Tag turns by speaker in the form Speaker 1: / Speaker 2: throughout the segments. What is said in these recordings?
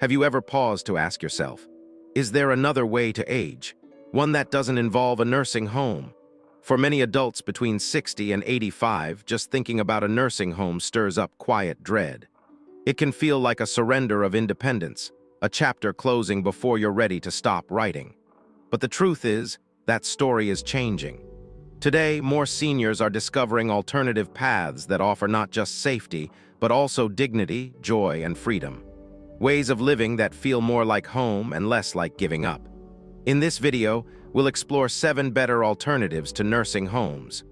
Speaker 1: Have you ever paused to ask yourself, is there another way to age? One that doesn't involve a nursing home? For many adults between 60 and 85, just thinking about a nursing home stirs up quiet dread. It can feel like a surrender of independence, a chapter closing before you're ready to stop writing. But the truth is, that story is changing. Today, more seniors are discovering alternative paths that offer not just safety, but also dignity, joy, and freedom. Ways of living that feel more like home and less like giving up. In this video, we'll explore 7 better alternatives to nursing homes.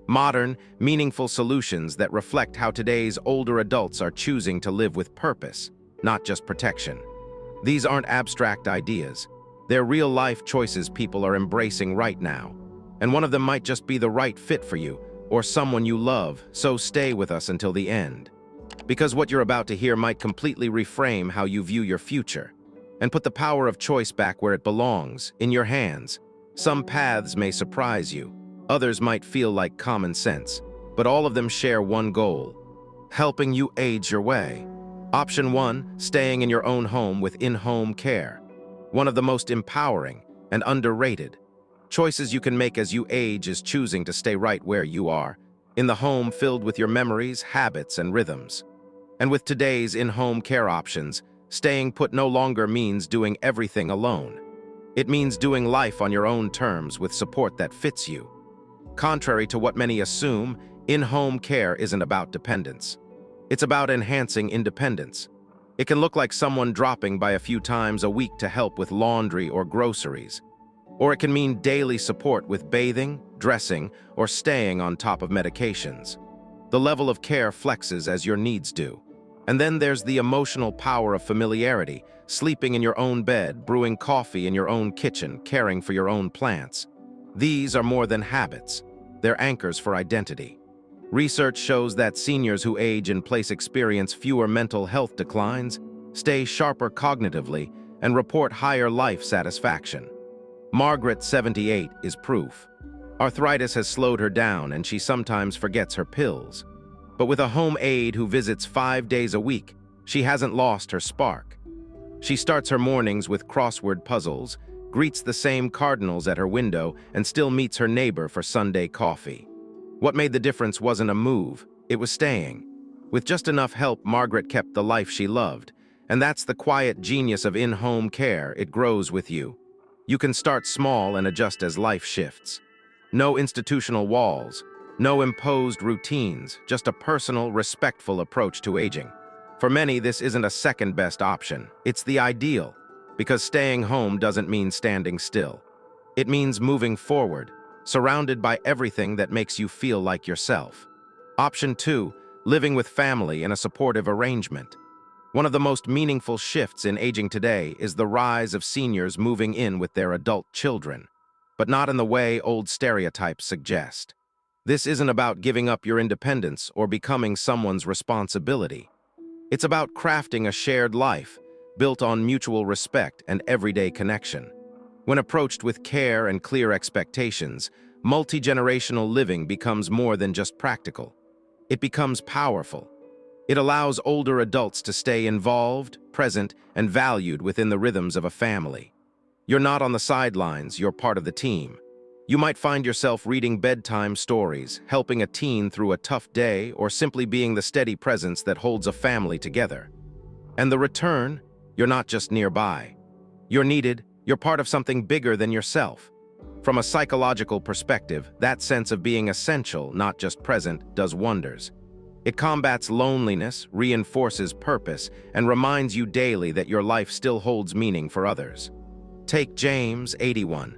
Speaker 1: Modern, meaningful solutions that reflect how today's older adults are choosing to live with purpose, not just protection. These aren't abstract ideas. They're real-life choices people are embracing right now. And one of them might just be the right fit for you, or someone you love, so stay with us until the end. Because what you're about to hear might completely reframe how you view your future, and put the power of choice back where it belongs, in your hands. Some paths may surprise you, others might feel like common sense, but all of them share one goal: helping you age your way. Option 1, staying in your own home with in-home care. One of the most empowering and underrated choices you can make as you age is choosing to stay right where you are, in the home filled with your memories, habits, and rhythms. And with today's in-home care options, staying put no longer means doing everything alone. It means doing life on your own terms with support that fits you. Contrary to what many assume, in-home care isn't about dependence. It's about enhancing independence. It can look like someone dropping by a few times a week to help with laundry or groceries. Or it can mean daily support with bathing, dressing, or staying on top of medications. The level of care flexes as your needs do. And then there's the emotional power of familiarity, sleeping in your own bed, brewing coffee in your own kitchen, caring for your own plants. These are more than habits. They're anchors for identity. Research shows that seniors who age in place experience fewer mental health declines, stay sharper cognitively, and report higher life satisfaction. Margaret, 78, is proof. Arthritis has slowed her down and she sometimes forgets her pills. But with a home aide who visits 5 days a week, she hasn't lost her spark. She starts her mornings with crossword puzzles, greets the same cardinals at her window, and still meets her neighbor for Sunday coffee. What made the difference wasn't a move, it was staying. With just enough help, Margaret kept the life she loved. And that's the quiet genius of in-home care. It grows with you. You can start small and adjust as life shifts. No institutional walls, no imposed routines, just a personal, respectful approach to aging. For many, this isn't a second-best option. It's the ideal, because staying home doesn't mean standing still. It means moving forward, surrounded by everything that makes you feel like yourself. Option 2, living with family in a supportive arrangement. One of the most meaningful shifts in aging today is the rise of seniors moving in with their adult children, but not in the way old stereotypes suggest. This isn't about giving up your independence or becoming someone's responsibility. It's about crafting a shared life, built on mutual respect and everyday connection. When approached with care and clear expectations, multi-generational living becomes more than just practical. It becomes powerful. It allows older adults to stay involved, present, and valued within the rhythms of a family. You're not on the sidelines, you're part of the team. You might find yourself reading bedtime stories, helping a teen through a tough day, or simply being the steady presence that holds a family together. And the return, you're not just nearby. You're needed, you're part of something bigger than yourself. From a psychological perspective, that sense of being essential, not just present, does wonders. It combats loneliness, reinforces purpose, and reminds you daily that your life still holds meaning for others. Take James, 81.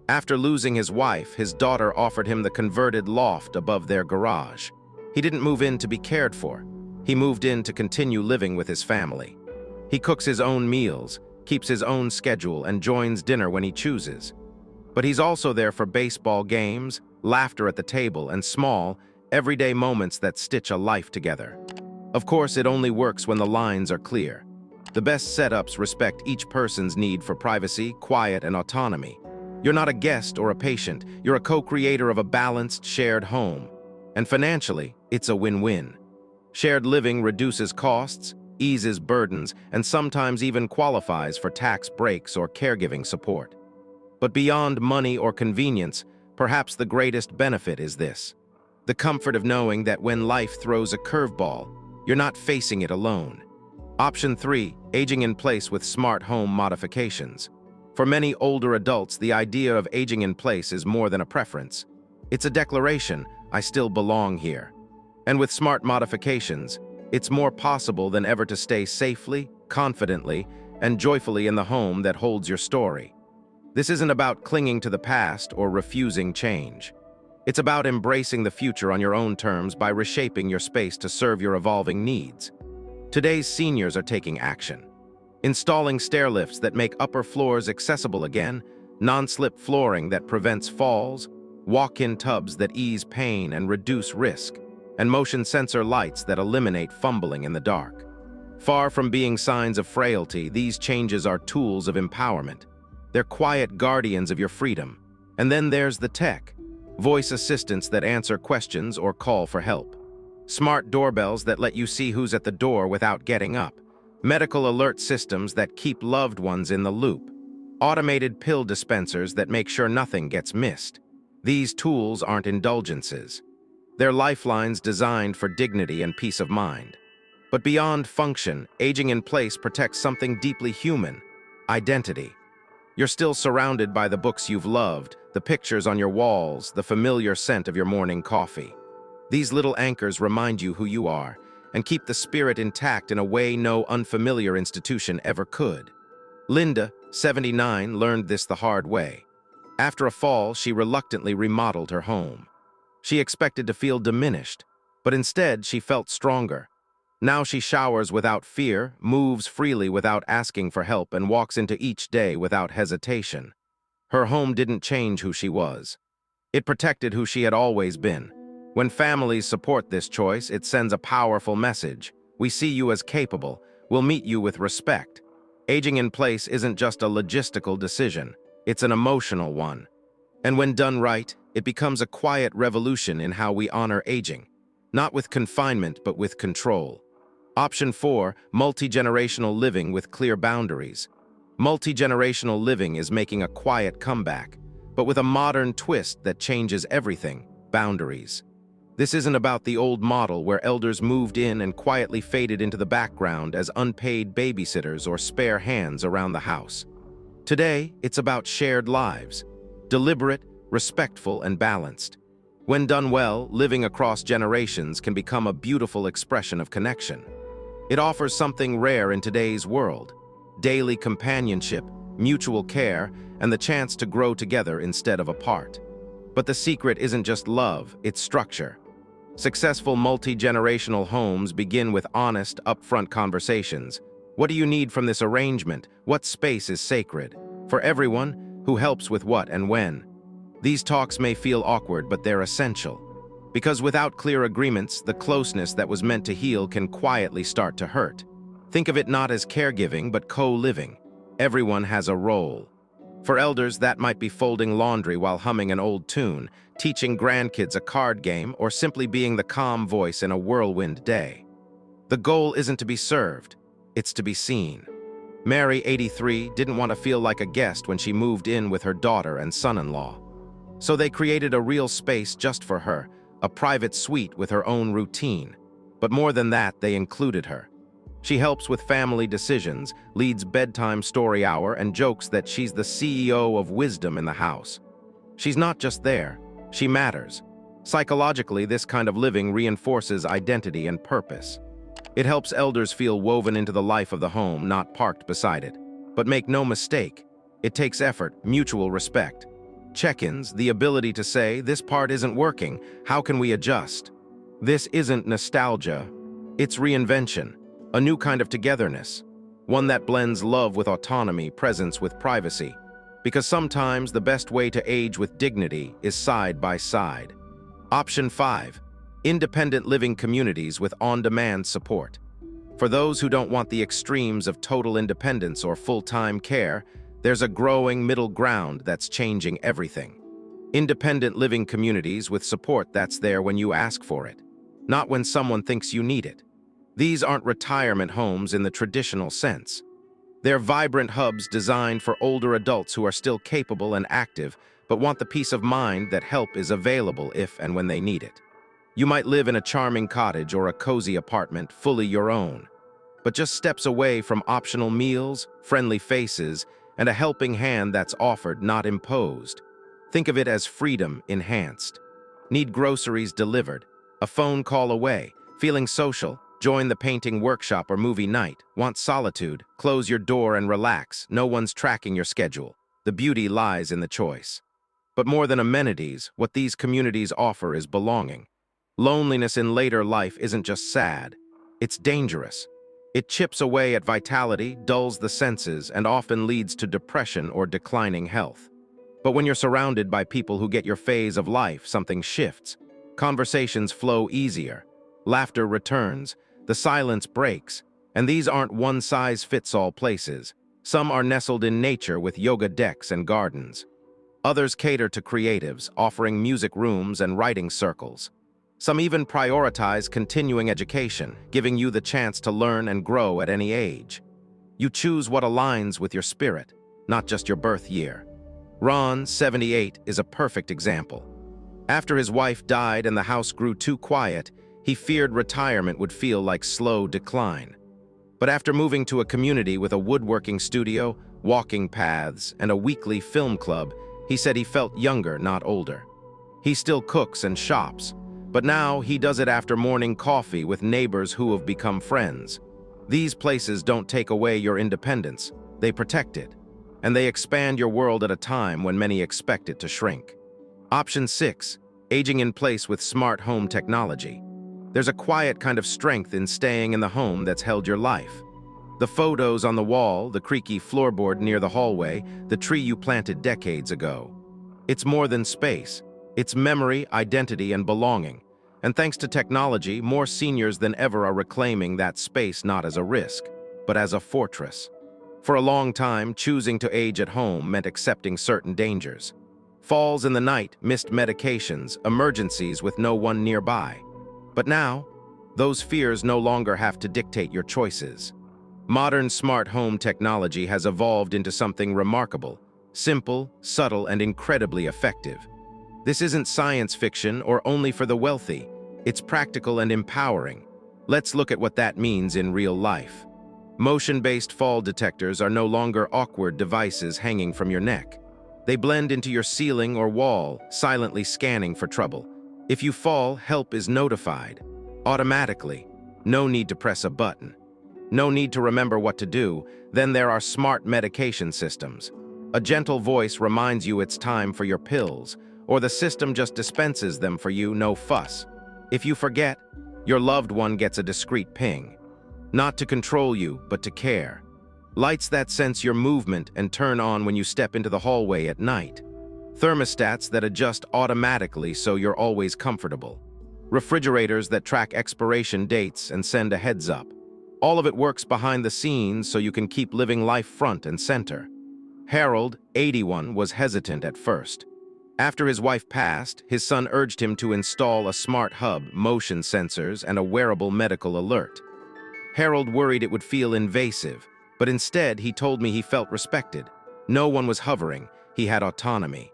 Speaker 1: After losing his wife, his daughter offered him the converted loft above their garage. He didn't move in to be cared for. He moved in to continue living with his family. He cooks his own meals, keeps his own schedule, and joins dinner when he chooses. But he's also there for baseball games, laughter at the table, and small, everyday moments that stitch a life together. Of course, it only works when the lines are clear. The best setups respect each person's need for privacy, quiet, and autonomy. You're not a guest or a patient, you're a co-creator of a balanced, shared home. And financially, it's a win-win. Shared living reduces costs, eases burdens, and sometimes even qualifies for tax breaks or caregiving support. But beyond money or convenience, perhaps the greatest benefit is this: the comfort of knowing that when life throws a curveball, you're not facing it alone. Option 3, aging in place with smart home modifications. For many older adults, the idea of aging in place is more than a preference. It's a declaration: I still belong here. And with smart modifications, it's more possible than ever to stay safely, confidently, and joyfully in the home that holds your story. This isn't about clinging to the past or refusing change. It's about embracing the future on your own terms by reshaping your space to serve your evolving needs. Today's seniors are taking action. Installing stair lifts that make upper floors accessible again, non-slip flooring that prevents falls, walk-in tubs that ease pain and reduce risk, and motion sensor lights that eliminate fumbling in the dark. Far from being signs of frailty, these changes are tools of empowerment. They're quiet guardians of your freedom. And then there's the tech: voice assistants that answer questions or call for help, smart doorbells that let you see who's at the door without getting up, medical alert systems that keep loved ones in the loop, automated pill dispensers that make sure nothing gets missed. These tools aren't indulgences. They're lifelines designed for dignity and peace of mind. But beyond function, aging in place protects something deeply human: identity. You're still surrounded by the books you've loved, the pictures on your walls, the familiar scent of your morning coffee. These little anchors remind you who you are and keep the spirit intact in a way no unfamiliar institution ever could. Linda, 79, learned this the hard way. After a fall, she reluctantly remodeled her home. She expected to feel diminished, but instead she felt stronger. Now she showers without fear, moves freely without asking for help, and walks into each day without hesitation. Her home didn't change who she was. It protected who she had always been. When families support this choice, it sends a powerful message: we see you as capable, we'll meet you with respect. Aging in place isn't just a logistical decision, it's an emotional one. And when done right, it becomes a quiet revolution in how we honor aging, not with confinement but with control. Option 4, multi-generational living with clear boundaries. Multi-generational living is making a quiet comeback, but with a modern twist that changes everything: boundaries. This isn't about the old model where elders moved in and quietly faded into the background as unpaid babysitters or spare hands around the house. Today, it's about shared lives: deliberate, respectful, and balanced. When done well, living across generations can become a beautiful expression of connection. It offers something rare in today's world: daily companionship, mutual care, and the chance to grow together instead of apart. But the secret isn't just love, it's structure. Successful multi-generational homes begin with honest, upfront conversations. What do you need from this arrangement? What space is sacred? For everyone, who helps with what and when? These talks may feel awkward, but they're essential. Because without clear agreements, the closeness that was meant to heal can quietly start to hurt. Think of it not as caregiving, but co-living. Everyone has a role. For elders, that might be folding laundry while humming an old tune, teaching grandkids a card game, or simply being the calm voice in a whirlwind day. The goal isn't to be served, it's to be seen. Mary, 83, didn't want to feel like a guest when she moved in with her daughter and son-in-law. So they created a real space just for her, a private suite with her own routine. But more than that, they included her. She helps with family decisions, leads bedtime story hour, and jokes that she's the CEO of wisdom in the house. She's not just there, she matters. Psychologically, this kind of living reinforces identity and purpose. It helps elders feel woven into the life of the home, not parked beside it. But make no mistake, it takes effort, mutual respect. Check-ins, the ability to say, this part isn't working, how can we adjust? This isn't nostalgia, it's reinvention, a new kind of togetherness, one that blends love with autonomy, presence with privacy. Because sometimes the best way to age with dignity is side by side. Option 5, independent living communities with on-demand support. For those who don't want the extremes of total independence or full-time care, there's a growing middle ground that's changing everything. Independent living communities with support that's there when you ask for it, not when someone thinks you need it. These aren't retirement homes in the traditional sense. They're vibrant hubs designed for older adults who are still capable and active, but want the peace of mind that help is available if and when they need it. You might live in a charming cottage or a cozy apartment, fully your own, but just steps away from optional meals, friendly faces, and a helping hand that's offered, not imposed. Think of it as freedom enhanced. Need groceries delivered, a phone call away, feeling social, join the painting workshop or movie night, want solitude, close your door and relax, no one's tracking your schedule. The beauty lies in the choice. But more than amenities, what these communities offer is belonging. Loneliness in later life isn't just sad, it's dangerous. It chips away at vitality, dulls the senses, and often leads to depression or declining health. But when you're surrounded by people who get your phase of life, something shifts. Conversations flow easier, laughter returns, the silence breaks, and these aren't one-size-fits-all places. Some are nestled in nature with yoga decks and gardens. Others cater to creatives, offering music rooms and writing circles. Some even prioritize continuing education, giving you the chance to learn and grow at any age. You choose what aligns with your spirit, not just your birth year. Ron, 78, is a perfect example. After his wife died and the house grew too quiet, he feared retirement would feel like slow decline. But after moving to a community with a woodworking studio, walking paths, and a weekly film club, he said he felt younger, not older. He still cooks and shops, but now he does it after morning coffee with neighbors who have become friends. These places don't take away your independence, they protect it, and they expand your world at a time when many expect it to shrink. Option 6, aging in place with smart home technology. There's a quiet kind of strength in staying in the home that's held your life. The photos on the wall, the creaky floorboard near the hallway, the tree you planted decades ago. It's more than space. It's memory, identity, and belonging. And thanks to technology, more seniors than ever are reclaiming that space not as a risk, but as a fortress. For a long time, choosing to age at home meant accepting certain dangers. Falls in the night, missed medications, emergencies with no one nearby. But now, those fears no longer have to dictate your choices. Modern smart home technology has evolved into something remarkable, simple, subtle, and incredibly effective. This isn't science fiction or only for the wealthy. It's practical and empowering. Let's look at what that means in real life. Motion-based fall detectors are no longer awkward devices hanging from your neck. They blend into your ceiling or wall, silently scanning for trouble. If you fall, help is notified. Automatically. No need to press a button. No need to remember what to do. Then there are smart medication systems. A gentle voice reminds you it's time for your pills, or the system just dispenses them for you, no fuss. If you forget, your loved one gets a discreet ping. Not to control you, but to care. Lights that sense your movement and turn on when you step into the hallway at night. Thermostats that adjust automatically so you're always comfortable. Refrigerators that track expiration dates and send a heads up. All of it works behind the scenes so you can keep living life front and center. Harold, 81, was hesitant at first. After his wife passed, his son urged him to install a smart hub, motion sensors, and a wearable medical alert. Harold worried it would feel invasive, but instead he told me he felt respected. No one was hovering, he had autonomy.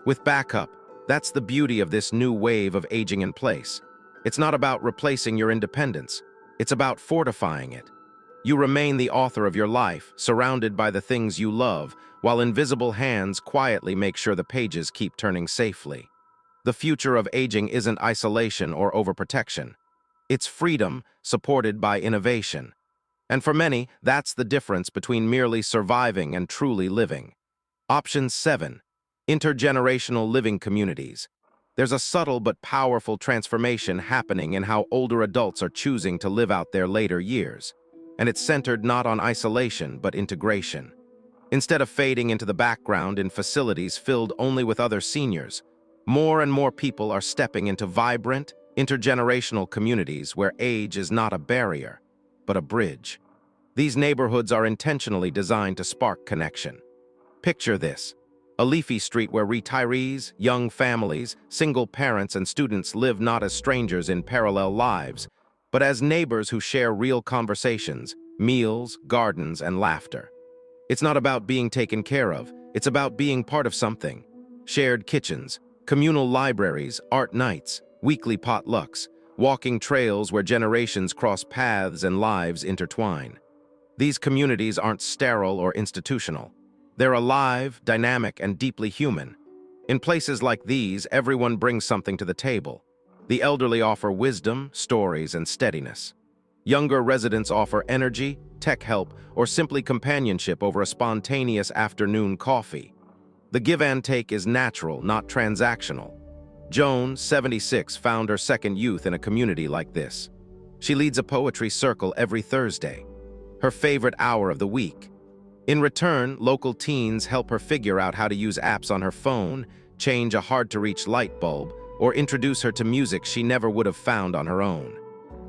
Speaker 1: With backup, that's the beauty of this new wave of aging in place. It's not about replacing your independence, it's about fortifying it. You remain the author of your life, surrounded by the things you love, while invisible hands quietly make sure the pages keep turning safely. The future of aging isn't isolation or overprotection. It's freedom, supported by innovation. And for many, that's the difference between merely surviving and truly living. Option 7. Intergenerational living communities. There's a subtle but powerful transformation happening in how older adults are choosing to live out their later years. And it's centered not on isolation, but integration. Instead of fading into the background in facilities filled only with other seniors, more and more people are stepping into vibrant, intergenerational communities where age is not a barrier, but a bridge. These neighborhoods are intentionally designed to spark connection. Picture this: a leafy street where retirees, young families, single parents, and students live not as strangers in parallel lives, but as neighbors who share real conversations, meals, gardens, and laughter. It's not about being taken care of, it's about being part of something. Shared kitchens, communal libraries, art nights, weekly potlucks, walking trails where generations cross paths and lives intertwine. These communities aren't sterile or institutional. They're alive, dynamic, and deeply human. In places like these, everyone brings something to the table. The elderly offer wisdom, stories, and steadiness. Younger residents offer energy, tech help, or simply companionship over a spontaneous afternoon coffee. The give and take is natural, not transactional. Joan, 76, found her second youth in a community like this. She leads a poetry circle every Thursday, her favorite hour of the week. In return, local teens help her figure out how to use apps on her phone, change a hard-to-reach light bulb, or introduce her to music she never would have found on her own.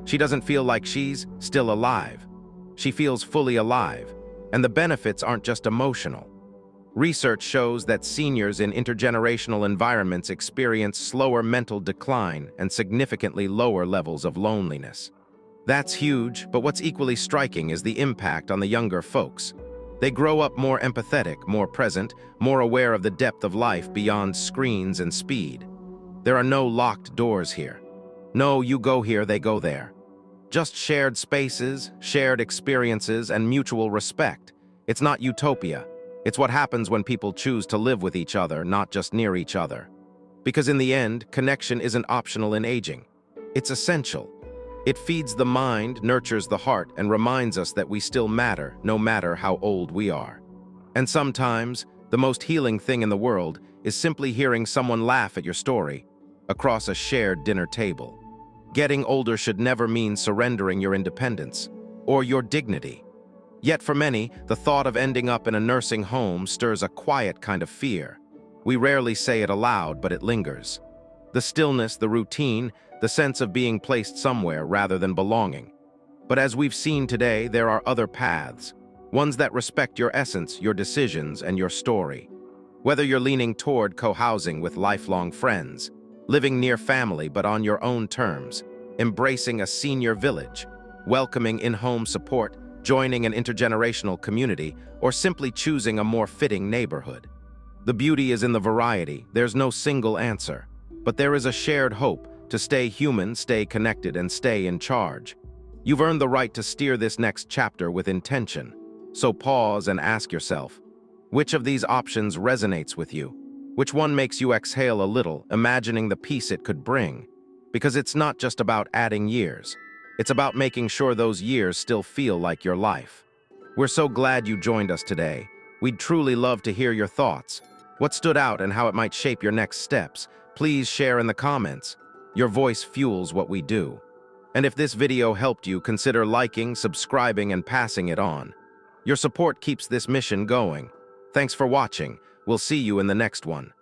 Speaker 1: She doesn't feel like she's still alive. She feels fully alive, and the benefits aren't just emotional. Research shows that seniors in intergenerational environments experience slower mental decline and significantly lower levels of loneliness. That's huge, but what's equally striking is the impact on the younger folks. They grow up more empathetic, more present, more aware of the depth of life beyond screens and speed. There are no locked doors here. No, you go here, they go there. Just shared spaces, shared experiences, and mutual respect. It's not utopia. It's what happens when people choose to live with each other, not just near each other. Because in the end, connection isn't optional in aging. It's essential. It feeds the mind, nurtures the heart, and reminds us that we still matter, no matter how old we are. And sometimes, the most healing thing in the world is simply hearing someone laugh at your story across a shared dinner table. Getting older should never mean surrendering your independence or your dignity. Yet for many, the thought of ending up in a nursing home stirs a quiet kind of fear. We rarely say it aloud, but it lingers. The stillness, the routine, the sense of being placed somewhere rather than belonging. But as we've seen today, there are other paths, ones that respect your essence, your decisions, and your story. Whether you're leaning toward co-housing with lifelong friends, living near family but on your own terms, embracing a senior village, welcoming in-home support, joining an intergenerational community, or simply choosing a more fitting neighborhood. The beauty is in the variety. There's no single answer, but there is a shared hope to stay human, stay connected, and stay in charge. You've earned the right to steer this next chapter with intention. So pause and ask yourself, which of these options resonates with you? Which one makes you exhale a little, imagining the peace it could bring? Because it's not just about adding years. It's about making sure those years still feel like your life. We're so glad you joined us today. We'd truly love to hear your thoughts. What stood out and how it might shape your next steps? Please share in the comments. Your voice fuels what we do. And if this video helped you, consider liking, subscribing, and passing it on. Your support keeps this mission going. Thanks for watching. We'll see you in the next one.